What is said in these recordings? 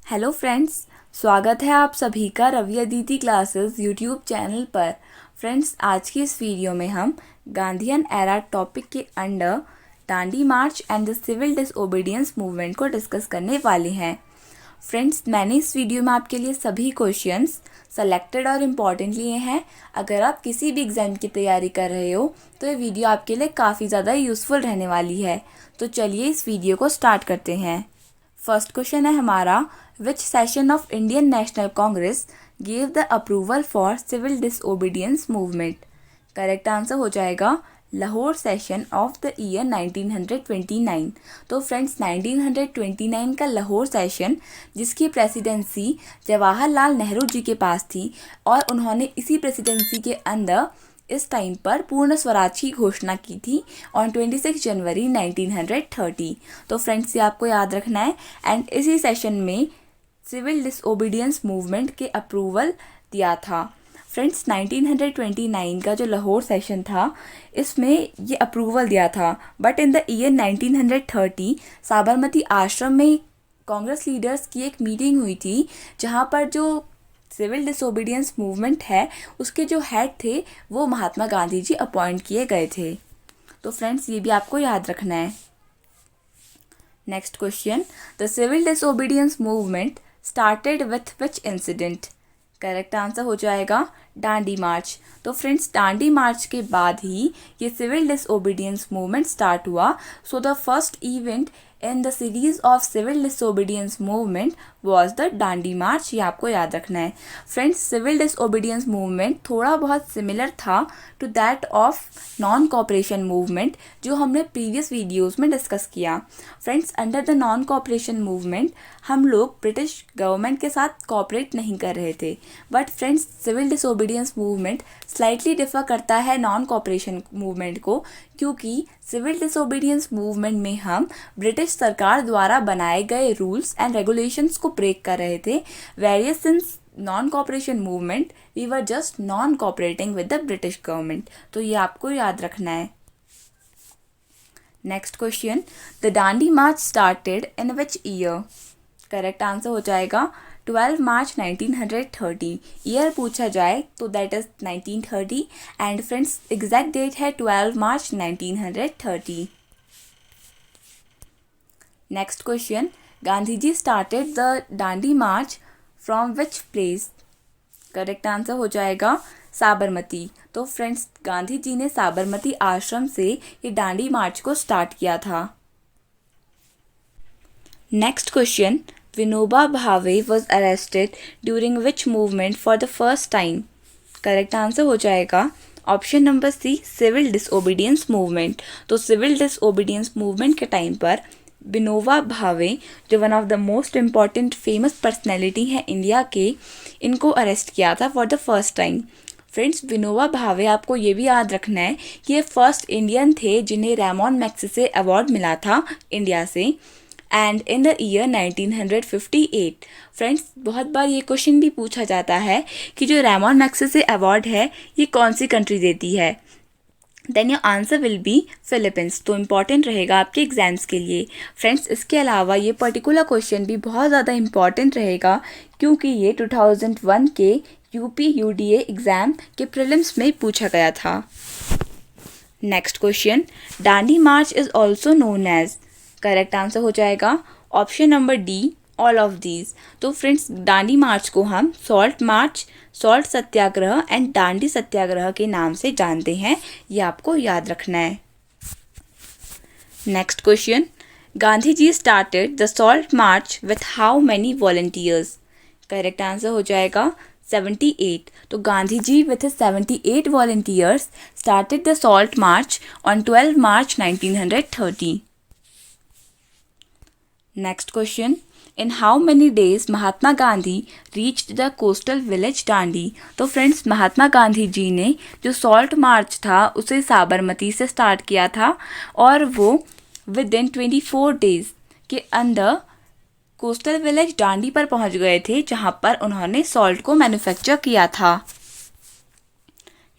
Hello friends, स्वागत है आप सभी का Ravi Aditi classes YouTube channel पर। फ्रेंड्स, आज की इस वीडियो में हम गांधीयन एरा टॉपिक के under Dandi march and the civil disobedience movement को डिस्कस करने वाले हैं। फ्रेंड्स, मैंने इस वीडियो में आपके लिए सभी क्वेश्चंस सेलेक्टेड और इम्पॉर्टेंट लिए हैं। अगर आप किसी भी एग्ज़ाम की तैयारी कर रहे हो तो ये वीडियो आपके लिए काफ़ी ज़्यादा यूज़फुल रहने वाली है। तो चलिए इस वीडियो को स्टार्ट करते हैं। फर्स्ट क्वेश्चन है हमारा, which session of Indian National Congress give the approval for civil disobedience movement. Correct answer हो जाएगा Lahore session of the year 1929। तो फ्रेंड्स, 1929 का लाहौर सेशन, जिसकी प्रेसिडेंसी जवाहरलाल नेहरू जी के पास थी और उन्होंने इसी प्रेसिडेंसी के अंदर इस टाइम पर पूर्ण स्वराज की घोषणा की थी ऑन 26 जनवरी 1930। तो फ्रेंड्स, ये आपको याद रखना है। एंड इसी सेशन में सिविल डिसओबीडियंस मूवमेंट के अप्रूवल दिया था। फ्रेंड्स, 1929 का जो लाहौर सेशन था, इसमें ये अप्रूवल दिया था। But in the year 1930 Sabarmati आश्रम में कांग्रेस लीडर्स की एक मीटिंग हुई थी, जहाँ पर जो सिविल डिसोबीडियंस मूवमेंट है उसके जो हेड थे वो महात्मा गांधी जी अपॉइंट किए गए थे। तो फ्रेंड्स, ये भी आपको याद रखना है। Next question, the civil disobedience movement started with which incident. Correct answer हो जाएगा डांडी मार्च। तो फ्रेंड्स, डांडी मार्च के बाद ही ये सिविल डिसओबीडियंस मूवमेंट स्टार्ट हुआ। So the first event in the series of civil disobedience movement was the Dandi march. ये आपको याद रखना है। फ्रेंड्स, सिविल डिसओबीडियंस मूवमेंट थोड़ा बहुत सिमिलर था to that of non cooperation movement, जो हमने प्रीवियस वीडियोज़ में डिस्कस किया। Friends, under the non cooperation movement हम लोग ब्रिटिश गवर्नमेंट के साथ कॉपरेट नहीं कर रहे थे। But friends, civil disobedience movement slightly differ करता है नॉन कॉपरेशन मूवमेंट को, क्योंकि सिविल डिसओबीडियंस मूवमेंट में हम ब्रिटिश सरकार द्वारा बनाए गए रूल्स एंड रेगुलेशंस को ब्रेक कर रहे थे। Whereas since non cooperation movement we were just non cooperating with the British government. तो ये आपको याद रखना है। Next question, the Dandi march started in which year. Correct answer हो जाएगा 12 मार्च 1930। ईयर पूछा जाए तो that is 1930 and friends exact date है 12 March 1930। Next question, Gandhi ji started the Dandi March from which place. Correct answer हो जाएगा साबरमती। तो फ्रेंड्स, गांधी जी ने साबरमती आश्रम से ये दांडी मार्च को स्टार्ट किया था। Next question, Vinoba Bhave was arrested during which movement for the first time. Correct answer हो जाएगा option number C, civil disobedience movement. तो सिविल डिसओबीडियंस मूवमेंट के टाइम पर विनोबा भावे, जो one of the most important famous personality हैं India के, इनको arrest किया था for the first time. Friends, Vinoba Bhave, आपको ये भी याद रखना है कि ये फर्स्ट इंडियन थे जिन्हें रेमॉन मैग्सेसे अवार्ड मिला था इंडिया से, and in the year 1958। Friends, बहुत बार ये क्वेश्चन भी पूछा जाता है कि जो रेमॉन मैग्सेसे अवार्ड है ये कौन सी कंट्री देती है। Then your answer will be Philippines. तो इम्पॉर्टेंट रहेगा आपके एग्जाम्स के लिए। फ्रेंड्स, इसके अलावा ये पर्टिकुलर क्वेश्चन भी बहुत ज़्यादा इम्पॉर्टेंट रहेगा, क्योंकि ये 2001 के यूपी यूडीए एग्ज़ाम के प्रीलिम्स में पूछा गया था। Next question, Dandi march is also known as. Correct answer हो जाएगा option number D, all of these. तो फ्रेंड्स, दांडी मार्च को हम salt march, salt Satyagraha and Dandi Satyagraha के नाम से जानते हैं। ये आपको याद रखना है। Next question, Gandhi ji started the salt march with how many volunteers. Correct answer हो जाएगा 78। तो Gandhi ji with 78 volunteers started the salt march on 12 March 1930। Next question, in how many days Mahatma Gandhi reached the coastal village Dandi. तो फ्रेंड्स, महात्मा गांधी जी ने जो salt march था उसे साबरमती से start किया था और वो विद इन 24 डेज के अंदर कोस्टल विलेज दांडी पर पहुंच गए थे, जहां पर उन्होंने सॉल्ट को मैन्युफैक्चर किया था।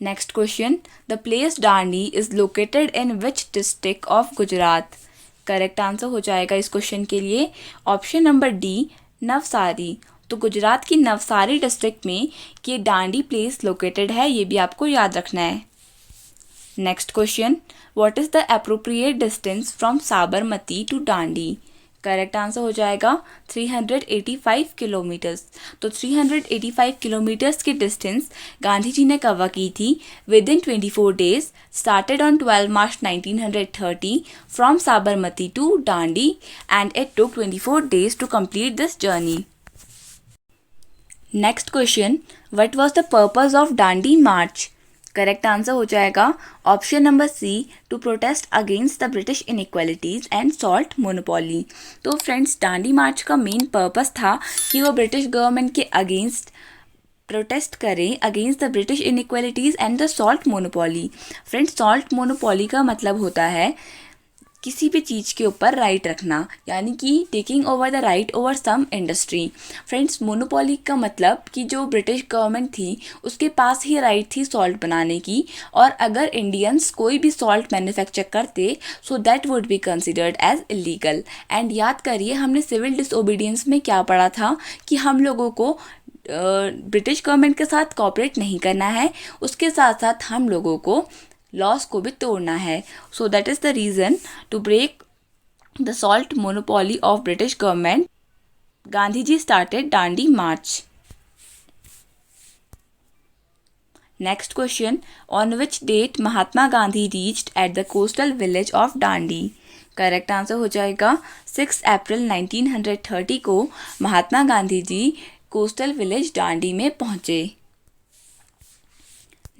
Next question, the place Dandi is located in which district of Gujarat. Correct answer हो जाएगा इस क्वेश्चन के लिए ऑप्शन नंबर डी, नवसारी। तो गुजरात की नवसारी डिस्ट्रिक्ट में ये डांडी प्लेस लोकेटेड है, ये भी आपको याद रखना है। Next question, what is the appropriate distance from Sabarmati to Dandi? Correct answer हो जाएगा 385 किलोमीटर्स। तो 385 किलोमीटर्स की डिस्टेंस गांधी जी ने कवर की थी within 24 days, started on 12 March 1930 from Sabarmati to Dandi and it took 24 days to complete this journey. Next question, what was the purpose of Dandi march? Correct answer हो जाएगा option number C, to protest against the British inequalities and salt monopoly. तो friends, Dandi march का main purpose था कि वो British government के against protest करें against the British inequalities and the salt monopoly. Friends, salt monopoly का मतलब होता है किसी भी चीज़ के ऊपर राइट रखना, यानी कि taking over the right over some industry. Friends, monopoly का मतलब कि जो ब्रिटिश गवर्नमेंट थी उसके पास ही राइट थी सॉल्ट बनाने की, और अगर इंडियंस कोई भी सॉल्ट मैन्युफैक्चर करते so that would be considered as illegal. And याद करिए, हमने सिविल डिसओबीडियंस में क्या पढ़ा था कि हम लोगों को ब्रिटिश गवर्नमेंट के साथ कोऑपरेट नहीं करना है, उसके साथ साथ हम लोगों को लॉस को भी तोड़ना है। So that is the reason to break the salt monopoly of British government, Gandhi ji started Dandi march. Next question, on which date Mahatma Gandhi reached at the coastal village of Dandi? Correct answer हो जाएगा 6 अप्रैल 1930 को महात्मा गांधी जी कोस्टल विलेज डांडी में पहुंचे।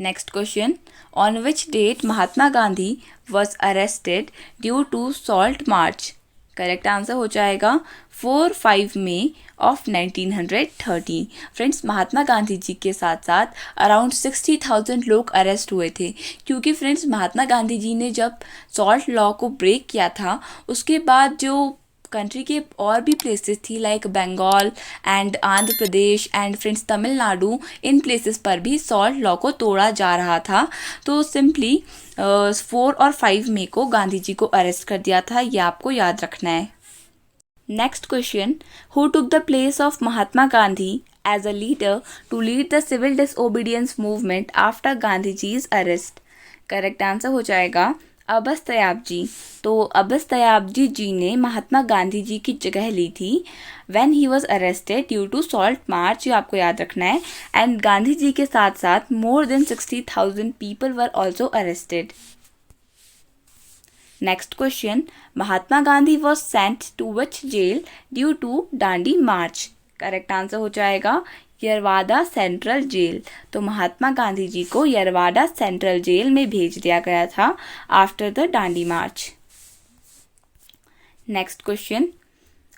Next question, on which date Mahatma Gandhi was arrested due to salt march? Correct answer हो जाएगा 4-5 मई of 1930। Friends, Mahatma Gandhi ji के साथ साथ अराउंड 60,000 लोग अरेस्ट हुए थे, क्योंकि फ्रेंड्स, महात्मा गांधी जी ने जब सॉल्ट लॉ को ब्रेक किया था उसके बाद जो कंट्री के और भी प्लेसेस थी like Bengal and Andhra Pradesh and friends Tamil Nadu, इन प्लेसेस पर भी सॉल्ट लॉ को तोड़ा जा रहा था। तो सिंपली 4 और 5 मई को गांधी जी को अरेस्ट कर दिया था, ये आपको याद रखना है। Next question, who took the place of Mahatma Gandhi as a leader to lead the civil disobedience movement after Gandhi ji's arrest? Correct answer हो जाएगा अब्बस तैयब जी। तो अब्बस तैयब जी ने महात्मा गांधी जी की जगह ली थी when he was arrested due to salt march, ये आपको याद रखना है। एंड गांधी जी के साथ साथ more than 60,000 people were also arrested. Next question, Mahatma Gandhi was sent to which jail due to Dandi march? Correct answer हो जाएगा यरवादा सेंट्रल जेल। तो महात्मा गांधी जी को यरवादा सेंट्रल जेल में भेज दिया गया था after the Dandi march. Next question,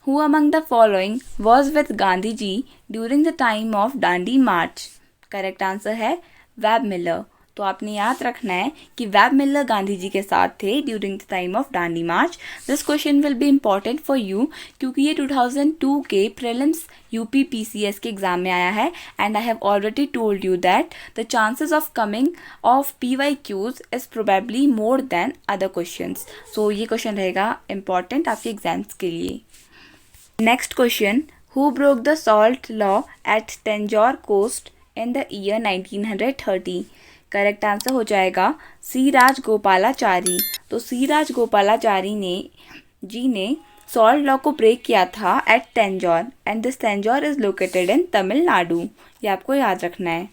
who among the following was with Gandhi ji during the time of Dandi march? Correct answer है वेब मिलर। तो आपने याद रखना है कि वेब मिलर गांधी जी के साथ थे during the time of Dandi March. This question will be important for you, क्योंकि ये 2002 के प्रीलिम्स यूपी पीसीएस के एग्जाम में आया है। And I have already told you that the chances of coming of PYQs is probably more than other questions. So ये question रहेगा important आपके एग्जाम्स के लिए। Next question, who broke the salt law at Tanjore coast in the year 1930? Correct answer हो जाएगा सी राजगोपालाचारी। तो सी राजगोपालाचारी ने salt law को ब्रेक किया था at Tanjore, and this Tanjore is located in Tamil Nadu, ये आपको याद रखना है।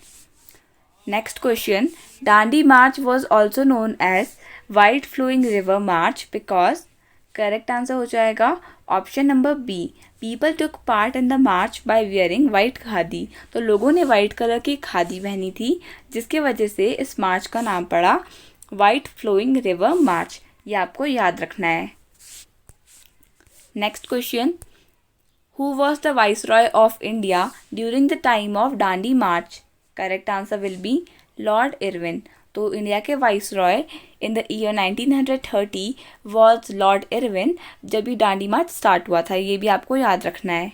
Next question, Dandi march was also known as white flowing river march because? Correct answer हो जाएगा option number B, people took part in the march by wearing white khadi. तो लोगों ने वाइट कलर की खादी पहनी थी, जिसके वजह से इस मार्च का नाम पड़ा वाइट फ्लोइंग रिवर मार्च, ये आपको याद रखना है। Next question, who was the viceroy of India during the time of Dandi march? Correct answer will B Lord Irwin. तो इंडिया के viceroy in the year 1930 was Lord Irwin, जब भी डांडी मार्च स्टार्ट हुआ था, ये भी आपको याद रखना है।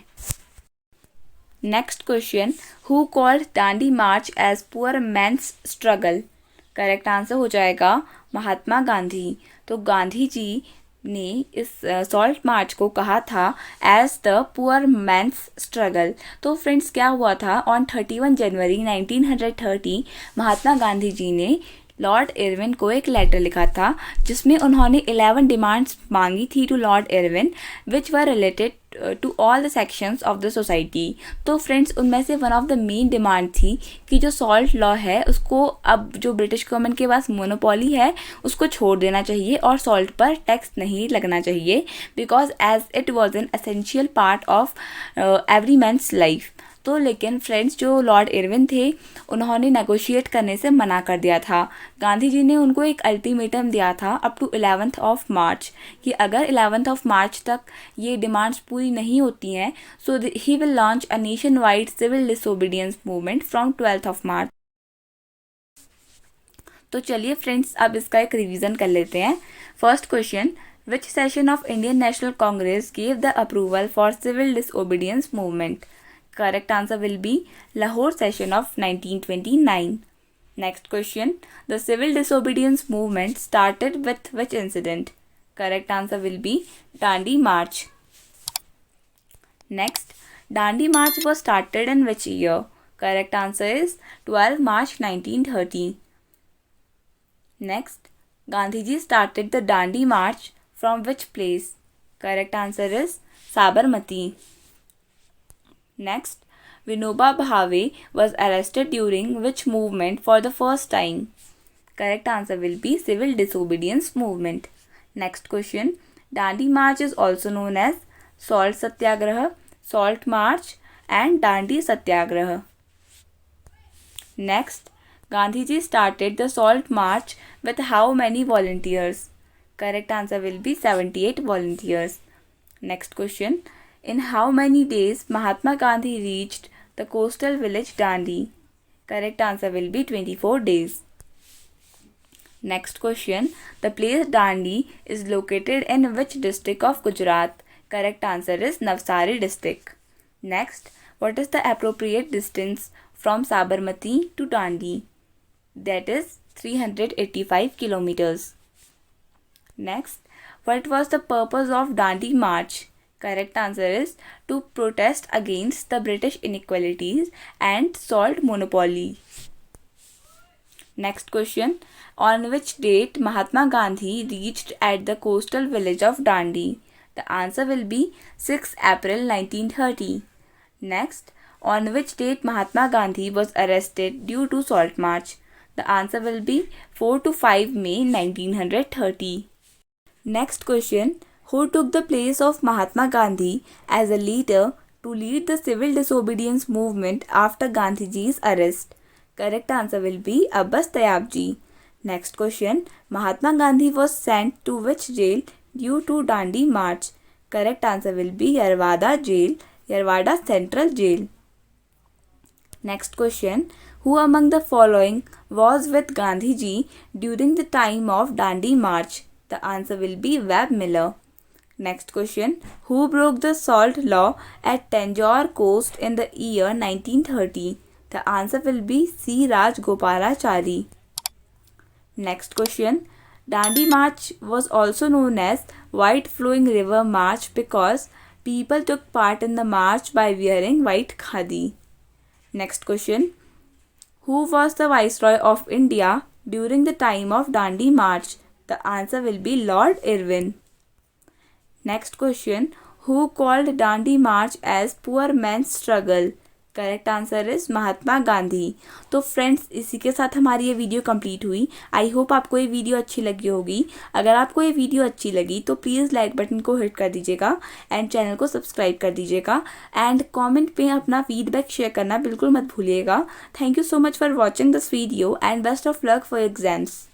Next question, who called Dandi march as poor man's struggle? Correct answer हो जाएगा महात्मा गांधी। तो गांधी जी ने इस सॉल्ट मार्च को कहा था as the poor man's struggle. तो फ्रेंड्स क्या हुआ था, ऑन 31 जनवरी 1930 महात्मा गांधी जी ने लॉर्ड इरविन को एक लेटर लिखा था जिसमें उन्होंने 11 डिमांड्स मांगी थी to Lord Irwin which were related to all the sections of the society. तो फ्रेंड्स उनमें से one of the main demand थी कि जो सॉल्ट लॉ है उसको अब जो ब्रिटिश गवर्नमेंट के पास मोनोपोली है उसको छोड़ देना चाहिए और सॉल्ट पर टैक्स नहीं लगना चाहिए, because as it was an essential part of every man's life. तो लेकिन फ्रेंड्स जो लॉर्ड इरविन थे उन्होंने नेगोशिएट करने से मना कर दिया था। गांधी जी ने उनको एक अल्टीमेटम दिया था up to 11th of March कि अगर 11th ऑफ मार्च तक ये डिमांड्स पूरी नहीं होती हैं so he will launch a nation wide civil disobedience movement from 12th of March. तो चलिए फ्रेंड्स अब इसका एक रिवीजन कर लेते हैं। First question, which session of Indian National Congress gave the approval for civil disobedience movement? Correct answer will be Lahore session of 1929. Next question, the civil disobedience movement started with which incident? Correct answer will be Dandi March. Next, Dandi March was started in which year? Correct answer is 12 March 1930. Next, Gandhiji started the Dandi March from which place? Correct answer is Sabarmati. Next, Vinoba Bhave was arrested during which movement for the first time? Correct answer will be civil disobedience movement. Next question, Dandi March is also known as Salt Satyagraha, Salt March and Dandi Satyagraha. Next, Gandhiji started the Salt March with how many volunteers? Correct answer will be 78 volunteers. Next question, in how many days Mahatma Gandhi reached the coastal village Dandi? Correct answer will be 24 days. Next question, the place Dandi is located in which district of Gujarat? Correct answer is Navsari district. Next, what is the appropriate distance from Sabarmati to Dandi? That is 385 kilometers. Next, what was the purpose of Dandi March? Correct answer is to protest against the British inequalities and salt monopoly. Next question, on which date Mahatma Gandhi reached at the coastal village of Dandi? The answer will be 6 April 1930. Next, on which date Mahatma Gandhi was arrested due to Salt March? The answer will be 4 to 5 May 1930. Next question, who took the place of Mahatma Gandhi as a leader to lead the civil disobedience movement after Gandhiji's arrest? Correct answer will be Abbas Tayabji. Next question, Mahatma Gandhi was sent to which jail due to Dandi March? Correct answer will be Yerwada jail, Yerwada Central Jail. Next question, who among the following was with Gandhiji during the time of Dandi March? The answer will be Webb Miller. Next question, who broke the salt law at Tanjore coast in the year 1930? The answer will be C. Rajgopalachari. Next question, Dandi March was also known as White Flowing River March because people took part in the march by wearing white khadi. Next question, who was the Viceroy of India during the time of Dandi March? The answer will be Lord Irwin. Next question, who called Dandi March as poor man's struggle? Correct answer is Mahatma Gandhi. तो friends इसी के साथ हमारी ये video complete हुई। I hope आपको ये video अच्छी लगी होगी। अगर आपको ये वीडियो अच्छी लगी तो प्लीज़ लाइक बटन को हिट कर दीजिएगा एंड चैनल को सब्सक्राइब कर दीजिएगा एंड कमेंट पे अपना फीडबैक शेयर करना बिल्कुल मत भूलिएगा। Thank you so much for watching this video and best of luck for exams.